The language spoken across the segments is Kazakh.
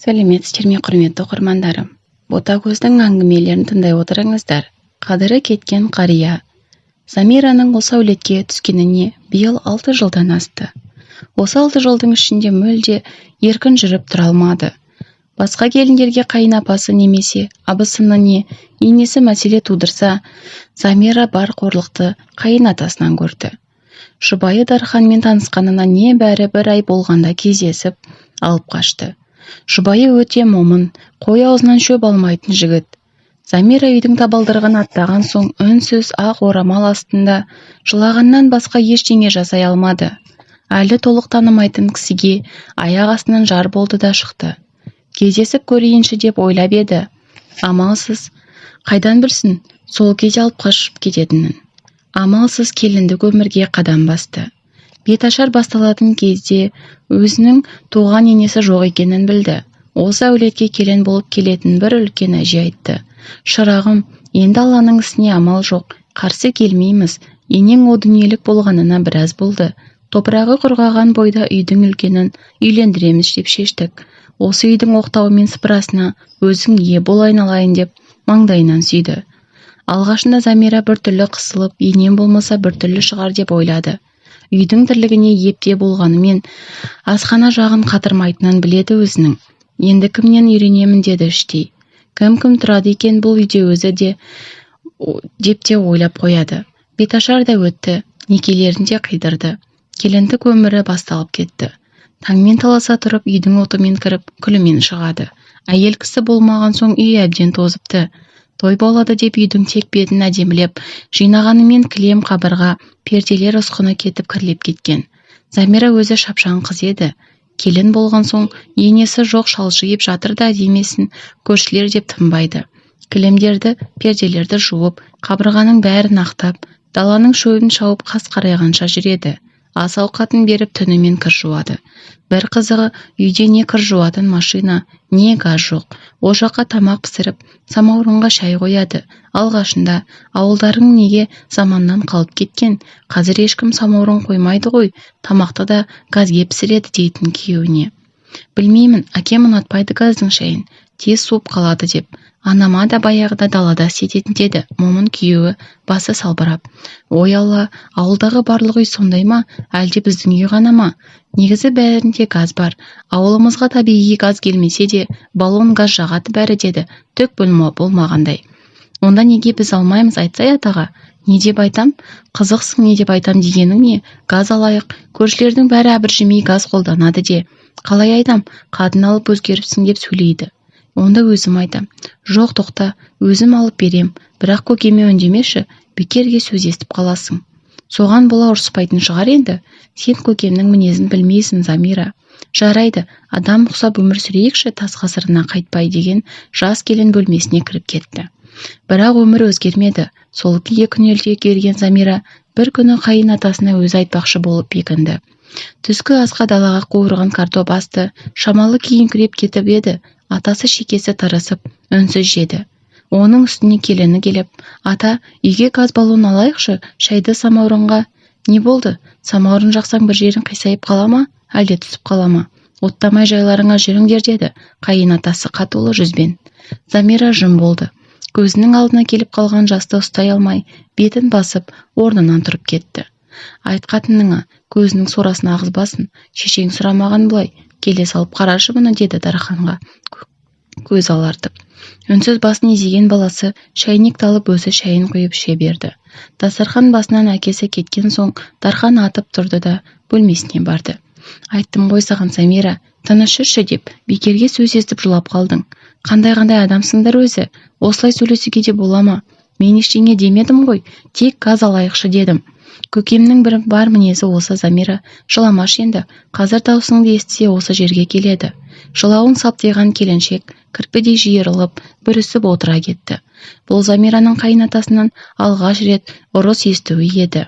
Сәлеметсіздер ме, құрметті оқырмандарым. Ботагөздің әңгімелерін тыңдай отырыңыздар. Қадірі кеткен қария. Замираның осы әулетке түскеніне биыл 6 жылдан асты. Осы 6 жылдың ішінде мүлде еркін жүріп тұра алмады. Басқа келіндерге қайын апасы немесе абысыны не енесі мәселе тудырса, Замира бар қорлықты қайын атасынан көрді. Жұбайы Дарханмен танысқанына небәрі 1 ай болғанда кездесіп алып қашты. Жұбайы өте момын, қой аузынан шөп алмайтын жігіт. Замира үйдің табалдырығын аттаған соң үнсіз ақ орамал астында жылағаннан басқа ештеңе жасай алмады. Әлі толық танымайтын кісіге аяқ астынан жар болды да шықты. Кездесіп көрейінші деп ойлап еді. Амалсыз, қайдан білсін, сол кезде алып қашып кететінін. Амалсыз келіндік өмірге қадам басты. Беташар басталатын кезде өзінің туған енесі жоқ екенін білді. Осы әулетке келін болып келетін бір үлкен әже айтты. Шырағым, енді Алланың ісіне амал жоқ, қарсы келмейміз. Енең о дүниелік болғанына біраз болды. Топырағы құрғаған бойда үйдің үлкенін үйлендіреміз деп шештік. Осы үйдің оқтауы мен сыпырасына өзің ие бол айналайын деп маңдайынан сүйді. Алғашында Замира біртүрлі қысылып, енем болмаса біртүрлі шығар деп ойлады. Үйдің тірлігіне епте болғанымен асхана жағын қатырмайтынын біледі өзінің. Енді кімнен үйренемін деді іштей. Кім тұрады екен бұл үйде өзі деп те ойлап қояды. Беташар да өтті, некелерін де қидырды. Келіндік өмірі басталып кетті. Таңмен таласа тұрып, үйдің отымен кіріп, күлімен шығады. Әйел кісі болмаған соң үй әбден тозыпты. Той болады деп үйдің тек бетін әдемілеп, жинағанымен кілем қабырға, перделер ұсқыны кетіп кірлеп кеткен. Замира өзі шапшаң қыз еді. Келін болған соң енесі жоқ шалжиып жатыр да демесін көршілер деп тынбайды. Кілемдерді, перделерді жуып, қабырғаның бәрін ақтап, даланың шөбін шауып қас қарайғанша жүреді. Ас ауқатын беріп түнімен кір жуады. Бір қызығы, үйде не кір жуатын машина, не газ жоқ. Ошаққа тамақ пісіріп, самаурынға шай қояды. Алғашында ауылдарың неге заманнан қалып кеткен? Қазір ешкім самаурын қоймайды ғой, тамақты да газге пісіреді дейтін күйеуіне. Білмеймін, әкем ұнатпайды газдың шайын, тез суып қалады деп. Анама да баяғыда далада істететін деді, момын күйеуі басы салбырап. Ой Алла, ауылдағы барлық үй сондай ма, әлде біздің үй ғана ма? Негізі бәрінде газ бар. Ауылымызға табиғи газ келмесе де, баллон газ жағады бәрі деді, түк болмағандай. Онда неге біз алмаймыз, айтсай атаға? Не деп айтам? Қызықсың, не деп айтам дегенің не? Газ алайық, көршілердің бәрі әбіржімей газ қолданады де. Қалай айтам? Қатын алып өзгеріпсің деп сөйлейді. Онда өзім айтам. Жоқ, тоқта, өзім алып берем, бірақ көкеме үндемеші, бекерге сөз естіп қаласың. Соған бола ұрыспайтын шығар енді. Сен көкемнің мінезін білмейсің, Замира. Жарайды, адам ұқсап өмір сүрейікші, тас ғасырына қайтпай деген жас келін бөлмесіне кіріп кетті. Бірақ өмір өзгермеді. Сол күйге күнелте келген Замира бір күні қайын атасына өзі айтпақшы болып бекінді. Түскі асқа далаға қуырған картоп асты, шамалы кейіңкіреп кетіп еді. Атасы шекесі тарасып, үнсіз жеді. Оның үстіне келіні келіп, ата, үйге газ баллон алайықшы, шайды самаурынға. Не болды? Самаурын жақсаң бір жерін қисайып қала ма, әлде түсіп қала ма? Оттамай жайларыңа жүріңдер деді, қайын атасы қатулы жүзбен. Замира жым болды. Көзінің алдына келіп қалған жасты ұстай алмай, бетін басып, орнынан тұрып кетті. Айт қатыныңа, көзінің сорасын ағызбасын, шешең сұрамаған бұлай. Келе салып қарашы бұны деді Дарханға көз алартып. Үнсіз басын изеген баласы шайнекті алып өзі шайын құйып іше берді. Дастархан басынан әкесі кеткен соң Дархан атып тұрды да бөлмесіне барды. Айттым ғой саған, Замира, тыныш жүрші деп, бекерге сөз естіп жылап қалдың. Қандай адамсыңдар өзі? Осылай сөйлесуге де бола ма? Мен ештеңе демедім ғой, тек газ алайықшы дедім. Көкемнің бір бар мінезі осы, Замира, жыламаш енді. Қазір даусыңды естісе осы жерге келеді. Жылауын саптайған келіншек кірпідей жиырылып, бүрісіп отыра кетті. Бұл Замираның қайын атасынан алғаш рет ұрыс естуі еді.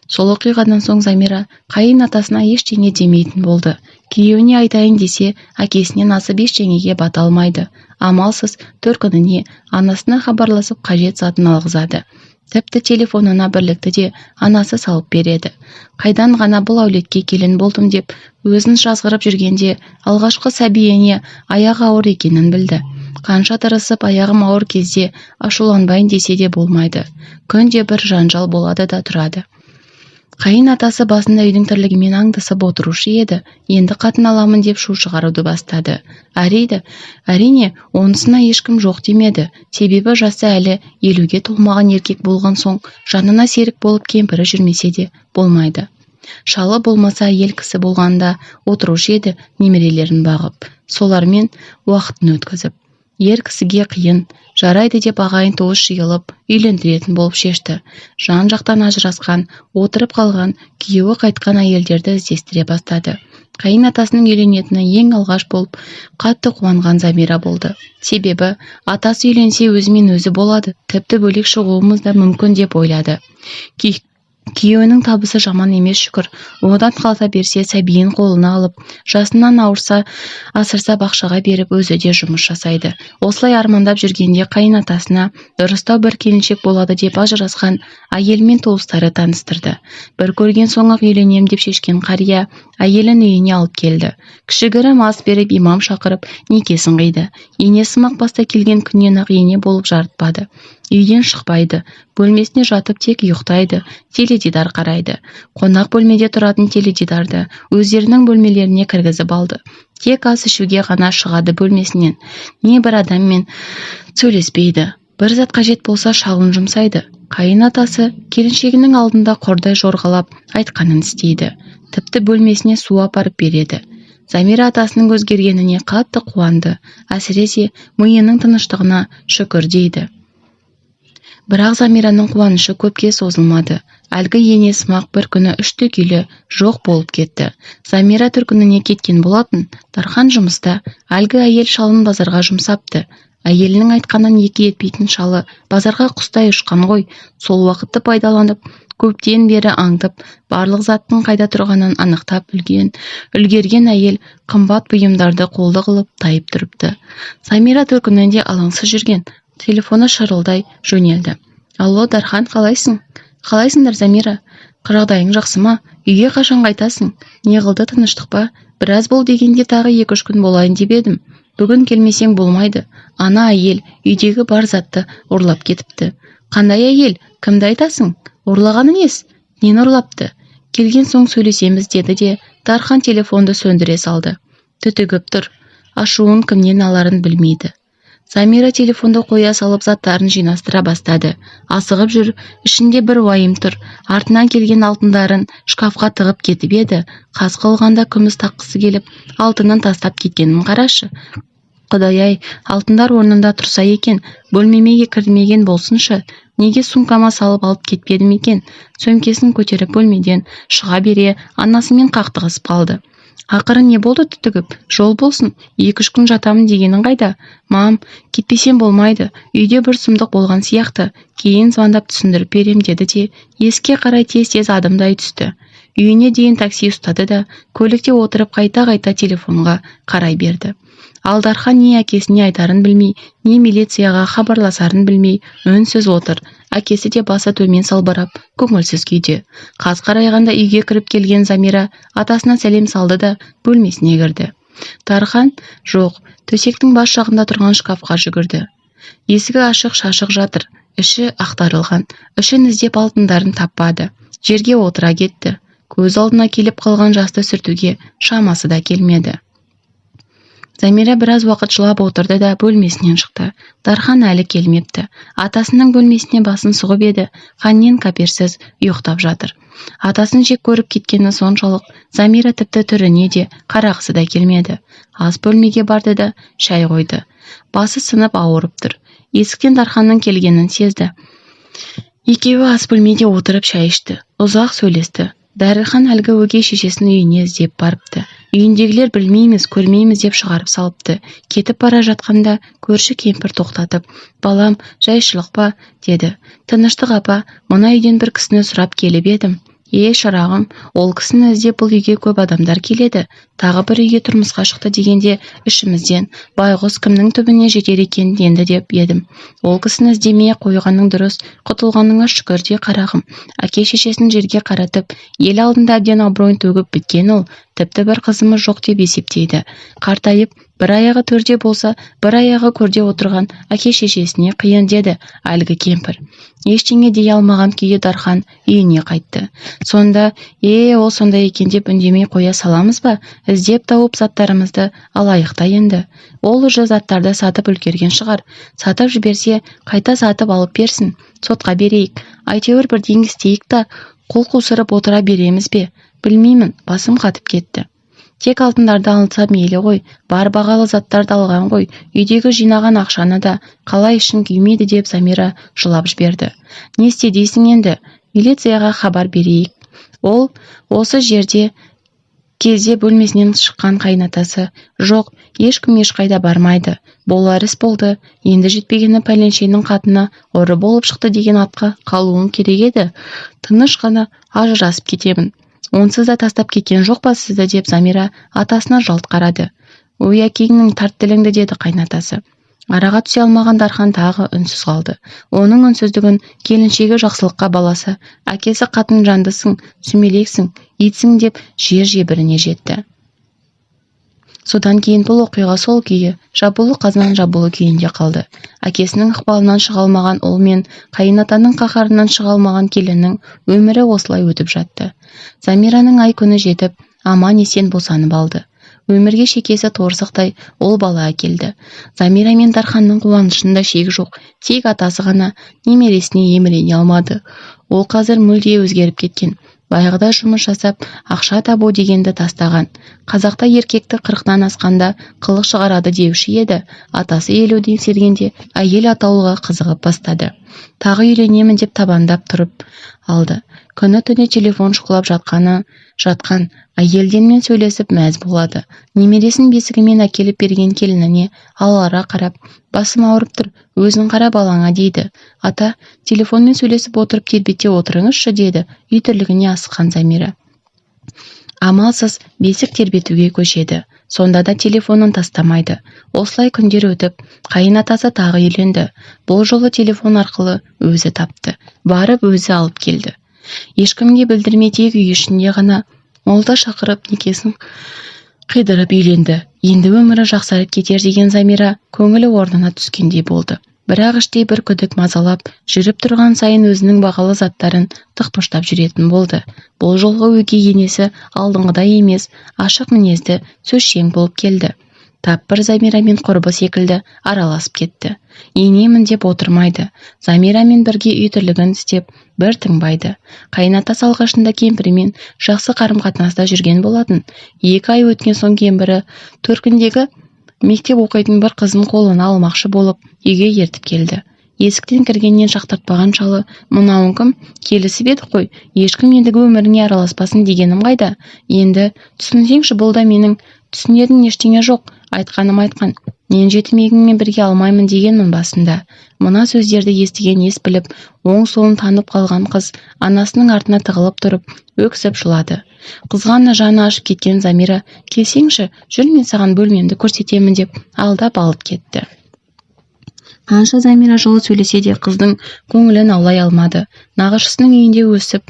Сол оқиғадан соң Замира қайын атасына ештеңе демейтін болды. Күйеуіне айтайын десе, әкесінен асып ештеңеге бата алмайды. Амалсыз төркініне, анасына хабарласып қажет затын алғызады. Тіпті телефонына бірлікті де анасы салып береді. Қайдан ғана бұл әулетке келін болдым деп өзін жазғырып жүргенде алғашқы сәбиіне аяғы ауыр екенін білді. Қанша тырысып аяғым ауыр кезде ашуланбайын десе де болмайды. Күнде бір жанжал болады да тұрады. Қайын атасы басында үйдің тірлігімен аңдысып отырушы еді. Енді қатын аламын деп шу шығаруды бастады. Әрине, онысына ешкім жоқ демеді. Себебі жасы әлі 50-ге толмаған еркек болған соң, жанына серік болып кемпірі жүрмесе де болмайды. Шалы болмаса ел кісі болғанда отырушы еді, немерелерін бағып, солармен уақытын өткізіп. Ер кісіге қиын, жарайды деп ағайын туыс жиылып, үйлендіретін болып шешті. Жан-жақтан ажырасқан, отырып қалған, күйеуі қайтқан әйелдерді іздестіре бастады. Қайын атасының үйленетіні ең алғаш болып қатты қуанған Замира болды. Себебі атасы үйленсе өзімен өзі болады, тіпті бөлек шығуымыз да мүмкін деп ойлады. Күйеуінің табысы жаман емес шүкір. Одан қалса берсе сәбиін қолына алып, жасынан ауырса, асырса бақшаға беріп өзі де жұмыс жасайды. Осылай армандап жүргенде қайын атасына дұрыстау бір келіншек болады деп ажырасқан әйелмен туыстары таныстырды. Бір көрген соң-ақ үйленем деп шешкен қария әйелін үйіне алып келді. Кішігірім ас беріп имам шақырып некесін қиды. Енесі Мақпаста келген күннен-ақ ене болып жарытпады. Үйден шықпайды, бөлмесіне жатып тек ұйықтайды, теледидар қарайды. Қонақ бөлмеде тұратын теледидарды өздерінің бөлмелеріне кіргізіп алды. Тек ас ішуге ғана шығады бөлмесінен. Не бір адаммен сөйлеспейді. Бір зат қажет болса шалын жұмсайды. Қайын атасы келіншегінің алдында қордай жорғалап айтқанын істейді. Тіпті бөлмесіне су апарып береді. Замира атасының өзгергеніне қатты қуанды. Әсіресе миының тыныштығына шүкір дейді. Бірақ Замираның қуанышы көпке созылмады. Әлгі енесі Мақ бір күні үшті-күйлі жоқ болып кетті. Замира төркініне кеткен болатын. Дархан жұмыста, әлгі әйел шалын базарға жұмсапты. Әйелінің айтқанын екі етпейтін шалы базарға құстай ұшқан ғой. Сол уақытты пайдаланып, көптен бері аңдып, барлық заттың қайда тұрғанын анықтап үлгерген әйел қымбат бұйымдарды қолды қылып тайып тұрыпты. Замира төркінінде алаңсыз жүрген. Телефоны шырылдай жөнелді. Алло, Дархан, қалайсың? Қалайсыңдар, Замира? Жағдайың жақсы ма? Үйге қашан қайтасың? Не қылды, тыныштық па? Біраз бол дегенде тағы 2-3 күн болайын деп едім. Бүгін келмесең болмайды. Ана әйел үйдегі бар затты ұрлап кетіпті. Қандай әйел? Кімді айтасың? Ұрлағаны нес? Нені ұрлапты? Келген соң сөйлесеміз деді де Дархан телефонды сөндіре салды. Түтігіп тұр. Ашуын кімнен аларын білмейді. Замира телефонды қоя салып заттарын жинастыра бастады. Асығып жүр, ішінде бір уайым тұр. Артынан келген алтындарын шкафқа тығып кетіп еді. Қас қылғанда күміс таққысы келіп, алтынын тастап кеткенін қарашы. Құдай-ай, алтындар орнында тұрса екен, бөлмемеге кірмеген болсыншы. Неге сумкама салып алып кетпедім екен? Сөмкесін көтеріп бөлмеден шыға бере анасымен қақтығысып қалды. Ақыры не болды түтігіп? Жол болсын, 2-3 күн жатамын дегенің қайда? Мам, кетпесем болмайды. Үйде бір сұмдық болған сияқты. Кейін звондап түсіндіріп берем деді де, еске қарай тез-тез адымдай түсті. Үйіне дейін такси ұстады да, көлікте отырып қайта-қайта телефонға қарай берді. Ал Дархан не әкесіне айтарын білмей, не милицияға хабарласарын білмей, үнсіз отыр. Әкесі де басы төмен салбырап, көңілсіз күйде. Қас қарайғанда үйге кіріп келген Замира атасына сәлем салды да бөлмесіне кірді. Дархан жоқ, төсектің бас жағында тұрған шкафқа жүгірді. Есігі ашық, шашық жатыр. Іші ақтарылған. Ішін іздеп алтындарын таппады. Жерге отыра кетті. Көз алдына келіп қалған жасты сүртуге шамасы да келмеді. Замира біраз уақыт жылап отырды да бөлмесінен шықты. Дархан әлі келмепті. Атасының бөлмесіне басын сұғып еді, қаннен қаперсіз ұйықтап жатыр. Атасын жек көріп кеткені соншалық, Замира тіпті түріне де қарағысы да келмеді. Ас бөлмеге барды да шай қойды. Басы сынып ауырып тұр. Есіктен Дарханның келгенін сезді. Екеуі ас бөлмеде отырып шай ішті. Ұзақ сөйлесті. Дәріхан әлгі өгей шешесінің үйіне іздеп барыпты. Үйіндегілер білмейміз, көрмейміз деп шығарып салыпты. Кетіп бара жатқанда көрші кемпір тоқтатып, балам, жайшылық па, деді. Тыныштық апа, мына үйден бір кісіні сұрап келіп едім. шырағым, ол кісіні іздеп бұл үйге көп адамдар келеді. Тағы бір үйге тұрмысқа шықты дегенде ішімізден байғұс кімнің түбіне жетер екен енді деп едім. Ол кісіні іздемей қойғаның дұрыс, құтылғаныңа шүкір де қарағым. Әке-шешесін жерге қаратып, ел алдында әбден абыройын төгіп біткен ол, тіпті бір қызымыз жоқ деп есептейді. Қартайып, бір аяғы төрде болса, бір аяғы көрде отырған әке-шешесіне қиын деді әлгі кемпір. Ештеңе дей алмаған күйі Дархан үйіне қайтты. Сонда, ол сондай екен деп үндемей қоя саламыз ба? Іздеп тауып заттарымызды алайық та енді. Ол уже заттарды сатып үлгерген шығар. Сатып жіберсе, қайта сатып алып берсін. Сотқа берейік. Әйтеуір бірдеңе істейік та, қол қусырып отыра береміз бе? Білмеймін, басым қатып кетті. Тек алтындарды алса мейлі ғой, бар бағалы заттарды алған ғой, үйдегі жинаған ақшаны да қалай ішін күймейді деп Замира жылап жіберді. Не істе дейсің енді? Милицияға хабар берейік. Ол осы жерде кезде бөлмесінен шыққан қайнатасы. Жоқ, ешкім ешқайда бармайды. Болар іс болды. Енді жетпегені пәленшенің қатыны ұры болып шықты деген атқа қалуым керек еді. Тыныш қана ажырасып кетемін. Онсыз да тастап кеткен жоқ па сізді деп Замира атасына жалт қарады. Ой, әкеңнің тарт тіліңді деді қайнатасы. Араға түсе алмаған Дархан тағы үнсіз қалды. Оның үнсіздігін келіншегі жақсылыққа баласы, әкесі қатын жандысың, сүмелексің, итсің деп жер-жебіріне жетті. Содан кейін бұл оқиға сол күйі, жабулы қазан жабулы күйінде қалды. Әкесінің ықпалынан шыға алмаған ол мен қайынатаның қаһарынан шыға алмаған келіннің өмірі осылай өтіп жатты. Замираның ай күні жетіп, аман есен босанып алды. Өмірге шекесі торсықтай ол бала әкелді. Замира мен Дарханның қуанышында шек жоқ, тек атасы ғана немересіне емірене алмады. Ол қазір мүлде өзгеріп кеткен. Баяғыда жұмыс жасап, ақша табу дегенді тастаған. Қазақта еркекті 40-нан асқанда қылық шығарады деуші еді. Атасы елуден сергенде әйел атаулыға қызығып бастады. Тағы үйленемін деп табандап тұрып алды. Күні түні телефон шұқылап жатқан әйелденмен сөйлесіп мәз болады. Немересін бесігімен әкеліп берген келініне алара қарап, басым ауырып тұр, өзің қара балаңа дейді. Ата, телефонмен сөйлесіп отырып тербете отырыңызшы деді үй тірлігіне асыққан Замира. Амалсыз бесік тербетуге көшеді. Сонда да телефонын тастамайды. Осылай күндер өтіп, қайынатасы тағы үйленді. Бұл жолы телефон арқылы өзі тапты. Барып өзі алып келді. Ешкімге білдірмей тек үй ішінде ғана молда шақырып некесін қидырып үйленді. Енді өмірі жақсарып кетер деген Замира көңілі орнына түскендей болды. Бірақ іштей бір күдік мазалап, жүріп тұрған сайын өзінің бағалы заттарын тықпыштап жүретін болды. Бұл жолғы өгей енесі алдыңғыдай емес, ашық мінезді, сөзшең болып келді. Тап бір Замирамен құрбы секілді араласып кетті. Енемін деп отырмайды. Замирамен бірге үй тірлігін істеп, бір тыңбайды. Қайынатасы алғашында кемпірімен жақсы қарым-қатынаста жүрген болатын. 2 ай өткен соң кемпірі төркіндегі мектеп оқитын бір қызын қолына алмақшы болып үйге ертіп келді. Есіктен кіргеннен жақтыртпаған шалы, мынауың кім? Келісіп еді қой, ешкім ендігі өміріңе араласпасын дегенім қайда? Енді түсінсеңші, бұл да менің түсінетін ештеңе жоқ. Айтқаным айтқан. Мен жетімегіңмен бірге алмаймын дегенмін басында. Мына сөздерді естіген ес біліп, оң солын танып қалған қыз анасының артына тығылып тұрып, өксіп жылады. Қызғаны жаны ашып кеткен Замира, келсеңші, жүр мен саған бөлмемді көрсетемін деп алдап алып кетті. Қанша Замира жылы сөйлесе де қыздың көңілін аулай алмады. Нағашысының үйінде өсіп,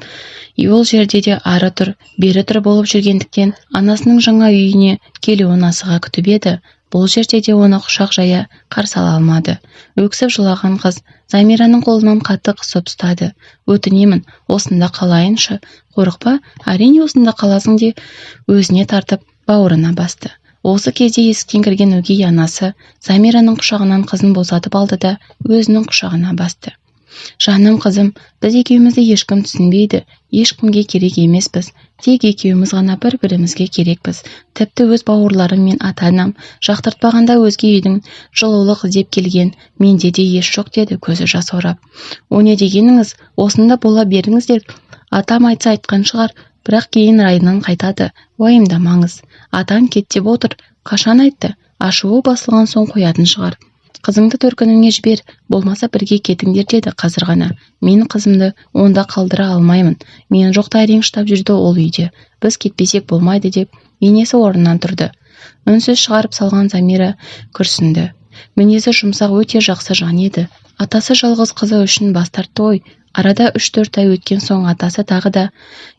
ол жерде де ары тұр, бері тұр болып жүргендіктен анасының жаңа үйіне келуін асыға күтіп еді. Бұл жерде де оны құшақ жая қарсы ала алмады. Өксіп жылаған қыз Замираның қолынан қатты қысып ұстады. Өтінемін, осында қалайыншы. Қорықпа, әрине осында қаласың де өзіне тартып бауырына басты. Осы кезде есіктен кірген өгей анасы Замираның құшағынан қызын босатып алды да өзінің құшағына басты. Жаным қызым, біз екеумізді ешкім түсінбейді, ешкімге керек емеспіз. Тек екеуміз ғана бір-бірімізге керекпіз. Тіпті өз бауырларым мен ата-анам жақтыртпағанда өзге үйдің жылулық іздеп келген менде де еш жоқ деді көзі жас орап. О не дегеніңіз, осында бола беріңіздер. Атам айтса айтқан шығар, бірақ кейін райынан қайтады. Уайымдамаңыз. Атам кет деп отыр. Қашан айтты? Ашуы басылған соң қоятын шығар. Қызыңды төркініңе жібер, болмаса бірге кетіңдер деді қазір ғана. Мен қызымды онда қалдыра алмаймын. Мен жоқта әрең штаб жүрді ол үйде. Біз кетпесек болмайды деп, енесі орнынан тұрды. Үнсіз шығарып салған Замира күрсінді. Мінезі жұмсақ өте жақсы жан еді. Атасы жалғыз қызы үшін бас тартты ғой. Арада 3-4 ай өткен соң атасы тағы да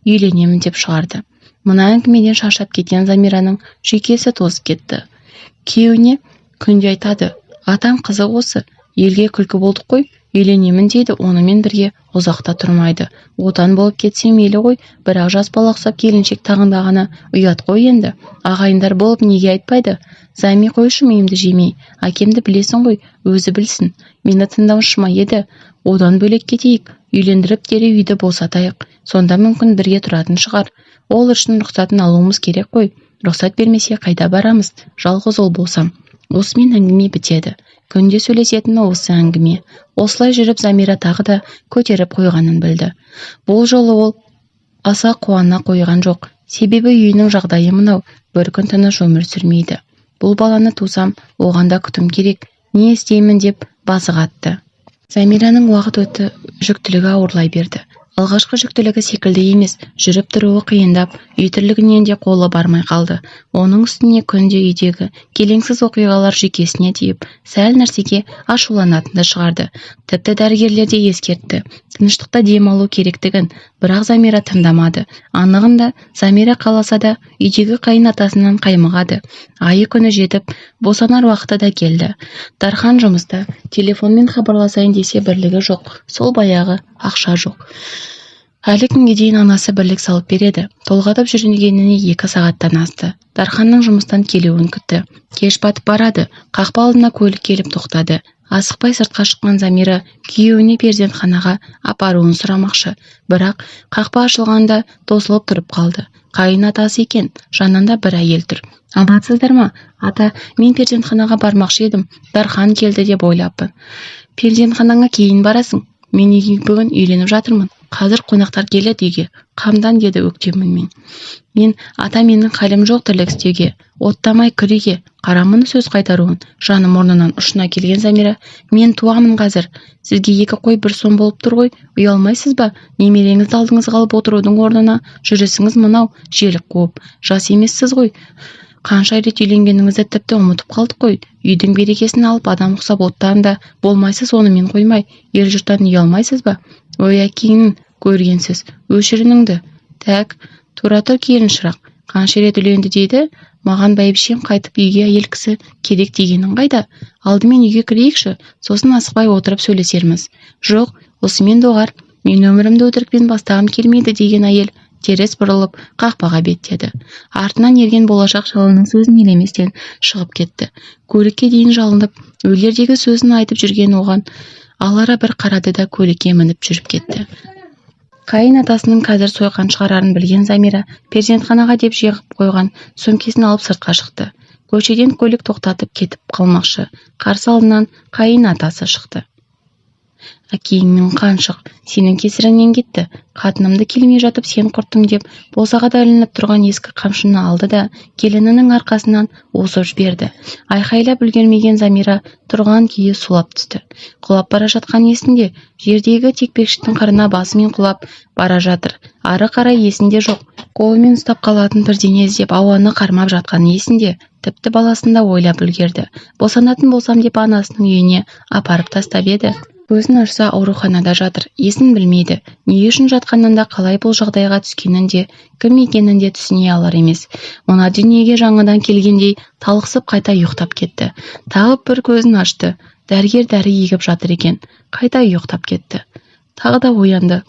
үйленемін деп шығарды. Мына әңгімеден шаршап кеткен Замираның жүйкесі тозып кетті. Күйеуіне күнде айтады: атаң қызы осы, елге күлкі болдық қой, үйленемін дейді, онымен бірге ұзақта тұрмайды. Отан болып кетсем мейлі ғой, бірақ жас бала ұқсап келіншек тағындағаны ұят қой енді. Ағайындар болып неге айтпайды? Зами қойшы миымды жемей, әкемді білесің ғой, өзі білсін. Мені тыңдаушы ма еді? Одан бөлек кетейік, үйлендіріп дереу үйді босатайық. Сонда мүмкін бірге тұратын шығар. Ол үшін рұқсатын алуымыз керек қой. Рұқсат бермесе қайда барамыз? Жалғыз ол болсам. Осымен әңгіме бітеді. Күнде сөйлесетіні осы әңгіме. Осылай жүріп Замира тағы да көтеріп қойғанын білді. Бұл жолы ол аса қуана қойған жоқ. Себебі үйінің жағдайы мынау, бір күн тыныш өмір сүрмейді. Бұл баланы тусам, оған да күтім керек. Не істеймін деп басы қатты. Замираның уақыт өтті, жүктілігі ауырлай берді. Алғашқы жүктілігі секілді емес, жүріп тұруы қиындап, үй тірлігінен де қолы бармай қалды. Оның үстіне күнде үйдегі келеңсіз оқиғалар жүйкесіне тиіп, сәл нәрсеге ашуланатынды шығарды. Тіпті дәрігерлер де ескертті, тыныштықта дем алу керектігін, бірақ Замира тыңдамады. Анығында Замира қаласа да үйдегі қайын атасынан қаймығады. Айы күні жетіп, босанар уақыты да келді. Дархан жұмыста, телефонмен хабарласайын десе бірлігі жоқ, сол баяғы ақша жоқ. Әлі күнге дейін анасы бірлік салып береді. Толғатып жүргеніне 2 сағаттан асты. Дарханның жұмыстан келуін күтті. Кеш батып барады. Қақпа алдына көлік келіп тоқтады. Асықпай сыртқа шыққан Замира күйеуіне перзентханаға апаруын сұрамақшы. Бірақ қақпа ашылғанда тосылып тұрып қалды. Қайын атасы екен, жанында бір әйел тұр. Амансыздар ма? Ата, мен перзентханаға бармақшы едім. Дархан келді деп ойлаппын. Перзентханаңа кейін барасың. Мен бүгін үйленіп жатырмын. Қазір қонақтар келеді үйге. Қамдан деді өктеммен. Мен ата менің қалым жоқ тірлік істеуге. Оттамай күреге. Қарамыны сөз қайтаруын. Жаным орнынан ұшына келген Замира. Мен туамын қазір. Сізге 2 қой 1 сом болып тұр ғой. Ұялмайсыз ба? Немереңізді алдыңызға алып отырудың орнына жүрісіңіз мынау, желік қуып. Жас емессіз ғой. Қанша рет үйленгеніңізді тіпті ұмытып қалдық қой. Үйдің берекесін алып адам ұқсап оттан да болмайсыз, онымен қоймай. Ел жұрттан ұялмайсыз ба? Ой, әкеңнің көргенсіз. Өшірініңді. Тәк, тура тұр келін шырақ. Қанша рет үйленді дейді? Маған бәйбішем қайтып үйге әйел кісі керек дегенің қайда? Алдымен үйге кірейікші, сосын асықпай отырып сөйлесерміз. Жоқ, осымен доғар. Мен өмірімді өтірікпен бастағым келмейді деген әйел теріс бұрылып қақпаға беттеді. Артынан ерген болашақ шалының сөзін елеместен шығып кетті. Көлікке дейін жалынып, өлердегі сөзін айтып жүрген оған алара бір қарады да көлікке мініп жүріп кетті. Қайын атасының қазір сойқан шығарарын білген Замира перзентханаға деп жиғып қойған сөмкесін алып сыртқа шықты. Көшеден көлік тоқтатып кетіп қалмақшы. Қарсы алдынан қайын атасы шықты. Әкеңнің қаншық, сенің кесіріңнен кетті. Қатынымды келмей жатып сен құрттың деп, босағада ілініп тұрған ескі қамшыны алды да келінінің арқасынан осып жіберді. Айқайлап үлгермеген Замира тұрған күйі сулап түсті. Құлап бара жатқан есінде, жердегі текпекшіктің қырына басымен құлап бара жатыр. Ары қарай есінде жоқ. Қолымен ұстап қалатын бірдеңе іздеп ауаны қармап жатқан есінде. Тіпті баласында ойлап үлгерді. Босанатын болсам деп анасының үйіне апарып тастап еді. Көзін ашса ауруханада жатыр, есін білмейді. Не үшін жатқанын да қалай бұл жағдайға түскенін де, кім екенін де түсіне алар емес. Мына дүниеге жаңадан келгендей талықсып қайта ұйықтап кетті. Тағы бір көзін ашты. Дәрігер дәрі егіп жатыр екен. Қайта ұйықтап кетті. Тағы да оянды.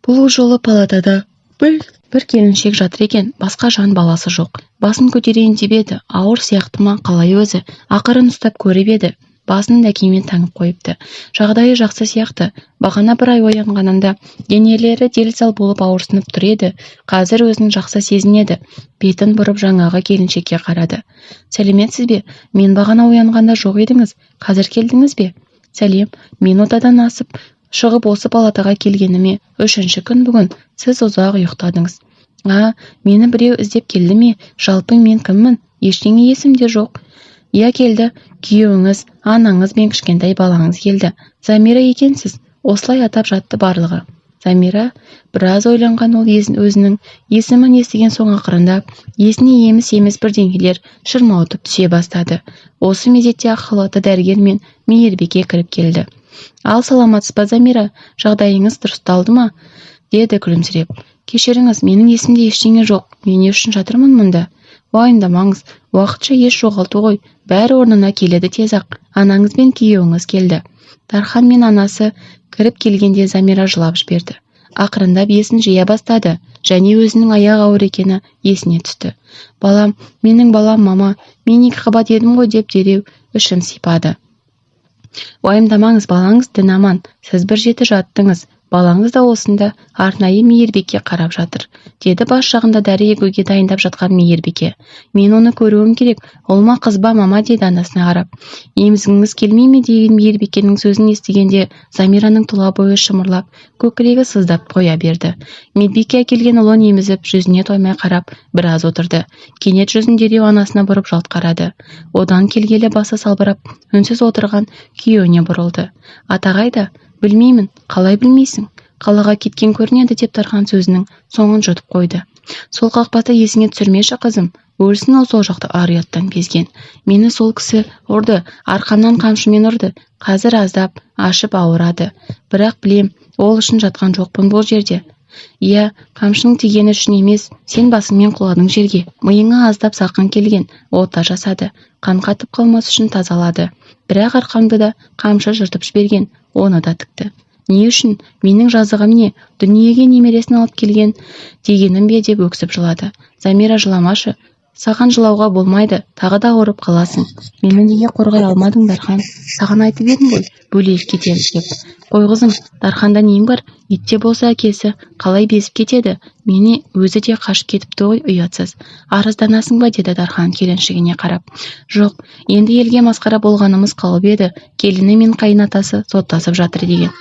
Бұл жолы палатада бір келіншек жатыр екен, басқа жан баласы жоқ. Басын көтерейін деп еді, ауыр сияқты ма қалай өзі, ақырын ұстап көріп еді. Басын дәкемен таңып қойыпты. Жағдайы жақсы сияқты. Бағана бір ай оянғанында денелері дел-сал болып ауырсынып тұр еді. Қазір өзін жақсы сезінеді. Бетін бұрып жаңағы келіншекке қарады. Сәлеметсіз бе? Мен бағана оянғанда жоқ едіңіз. Қазір келдіңіз бе? Сәлем. Мен одадан асып шығып осы палатаға келгеніме 3-ші күн бүгін. Сіз ұзақ ұйықтадыңыз. Мені біреу іздеп келді ме? Жалпы мен кіммін? Ештеңе есімде жоқ. Иә келді, күйеуіңіз, анаңыз бен кішкентай балаңыз келді. Замира екенсіз. Осылай атап жатты барлығы. Замира біраз ойланған ол өзінің есімін естіген соң ақырындап есіне еміс бірдеңелер шырмауытып түсе бастады. Осы мезетте ақ халатты дәрігер мен Мейірбике кіріп келді. Ал саламатсыз ба Замира, жағдайыңыз дұрысталды ма? Деді күлімсіреп. Кешіріңіз, менің есімде ештеңе жоқ. Мен не үшін жатырмын мұнда? Уайымдамаңыз, уақытша еш жоғалту ғой. Бәрі орнына келеді тез-ақ. Анаңыз бен күйеуіңіз келді. Дархан мен анасы кіріп келгенде Замира жылап жіберді. Ақырындап есін жия бастады және өзінің аяқ ауыр екені есіне түсті. Балам, менің балам, мама, мен 2 қабат едім ғой деп дереу ішін сипады. Уайымдамаңыз, балаңыз дін аман. Сіз бір жеті жаттыңыз. Балаңыз да осында арнайы Мейірбике қарап жатыр, деді бас жағында дәрі егуге дайындап жатқан Мейірбике. Мен оны көруім керек. Ол ма қыз ба, мама, деді анасына қарап. Емізгіңіз келмей ме деген Мейірбикенің сөзін естігенде Замираның тұла бойы шымырлап, көкірегі сыздап қоя берді. Медбике әкелген ұлын емізіп, жүзіне тоймай қарап, біраз отырды. Кенет жүзін дереу анасына бұрып жалт қарады. Одан келгелі басы салбырап, үнсіз отырған күйеуіне бұрылды. Ата қайда? Білмеймін. Қалай білмейсің? Қалаға кеткен көрінеді, деп Дархан сөзінің соңын жұтып қойды. Сол қақпаты есіңе түсірмеші қызым. Өлсін ол сол жақта ар-ұяттан безген. Мені сол кісі ұрды, арқамнан қамшымен ұрды. Қазір аздап ашып ауырады. Бірақ білем, ол үшін жатқан жоқпын бұл жерде. Иә, қамшының тигені үшін емес, сен басыңмен құладың жерге. Миыңа аздап салқын келген, ота жасады. Қан қатып қалмас үшін тазалады. Бірақ арқаңды да қамшы жыртып жіберген, оны да тікті. Не үшін? Менің жазығым не? Дүниеге немересін алып келген дегенім бе, деп өксіп жылады. Замира, жыламашы. Саған жылауға болмайды, тағы да ауырып қаласың. Мені неге қорғай алмадың, Дархан? Саған айтып едім ғой, бөлек кетеміз деп. Қой қызым, Дарханда нем бар? Итте болса әкесі қалай безіп кетеді? Мені өзі де қашып кетіпті ғой, ұятсыз. Арызданасың ба, деді Дархан келіншегіне қарап. Жоқ, енді елге масқара болғанымыз қалып еді. Келіні мен қайынатасы соттасып жатыр деген.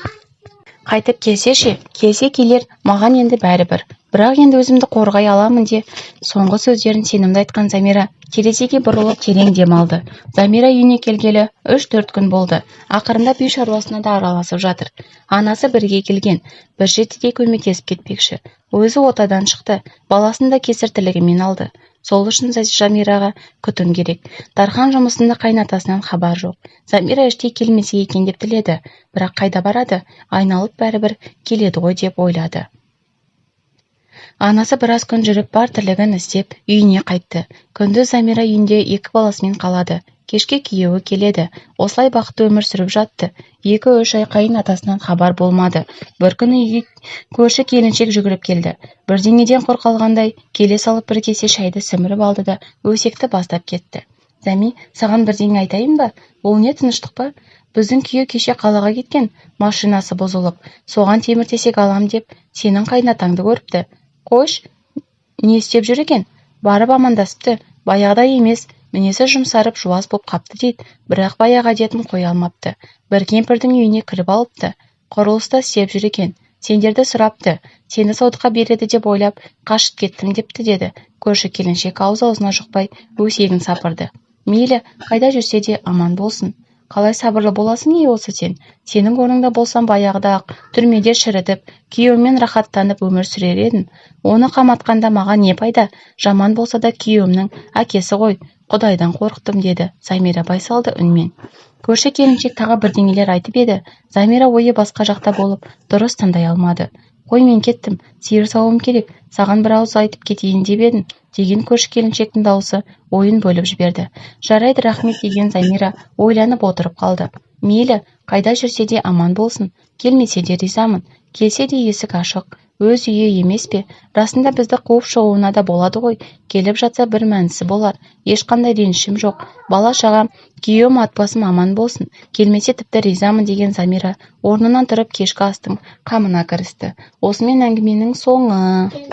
Қайтып келсе келер, маған енді бәрібір. Бірақ енді өзімді қорғай аламын де. Соңғы сөздерін сенімді айтқан Замира терезеге бұрылып терең дем алды. Замира үйіне келгелі 3-4 күн болды. Ақырында үй шаруасына да араласып жатыр. Анасы бірге келген, бір жетіде көмектесіп кетпекші. Өзі отадан шықты, баласын да кесіртілігімен алды. Сол үшін Замираға күтім керек. Дархан жұмысында қайнатасынан хабар жоқ. Замира іштей келмесе екен деп тіледі. Бірақ қайда барады? Айналып бәрібір келеді ғой деп ойлады. Анасы біраз күн жүріп бар тірлігін істеп үйіне қайтты. Күндіз Замира үйінде 2 баласымен қалады. Кешке күйеуі келеді. Осылай бақытты өмір сүріп жатты. 2-3 ай қайынатасынан хабар болмады. Бір күні үйге көрші келіншек жүгіріп келді. Бірдеңеден қорқалғандай келе салып бір кесе шайды сіміріп алды да өсекті бастап кетті. Зәми, саған бірдеңе айтайын ба? Ол не, тыныштық па? Біздің күйеу кеше қалаға кеткен, машинасы бұзылып, соған темір-тесек алам деп сенің қайнатаңды көріпті. Қойш, не істеп жүр екен? Барып амандасыпты. Баяғыда емес, мінесі жұмсарып жуас боп қапты дейді. Бірақ баяғы әдетін қоя алмапты. Бір кемпірдің үйіне кіріп алыпты. Құрылыста істеп жүр екен. Сендерді сұрапты. Сені сотқа береді деп ойлап қашып кеттім депті, деді. Көрші келіншек ауыз-аузына жұқпай өсегін сапырды. Мейлі, қайда жүрсе де аман болсын. Қалай сабырлы боласың не осы сен? Сенің орныңда болсам баяғыда ақ түрмеде шірітіп, күйеуіммен рахаттанып өмір сүрер едім. Оны қаматқанда маған не пайда? Жаман болса да күйеуімнің әкесі ғой. Құдайдан қорықтым, деді Замира байсалды үнмен. Көрші келіншек тағы бірдеңелер айтып еді. Замира ойы басқа жақта болып, дұрыс тыңдай алмады. Қой, мен кеттім, сиыр сауым керек, саған бір ауыз айтып кетейін деп едім, деген көрші келіншектің дауысы ойын бөліп жіберді. Жарайды, рахмет, деген Замира ойланып отырып қалды. Мейлі, қайда жүрсе де аман болсын, келмесе де ризамын, келсе де есік ашық, өз үйі емес пе? Расында бізді қуып шығуына да болады ғой, келіп жатса бір мәнісі болар, ешқандай ренішім жоқ, бала шағам, күйеуім, атбасым аман болсын, келмесе тіпті ризамын, деген Замира орнынан тұрып кешкі астың қамына кірісті. Осымен әңгіменің соңы.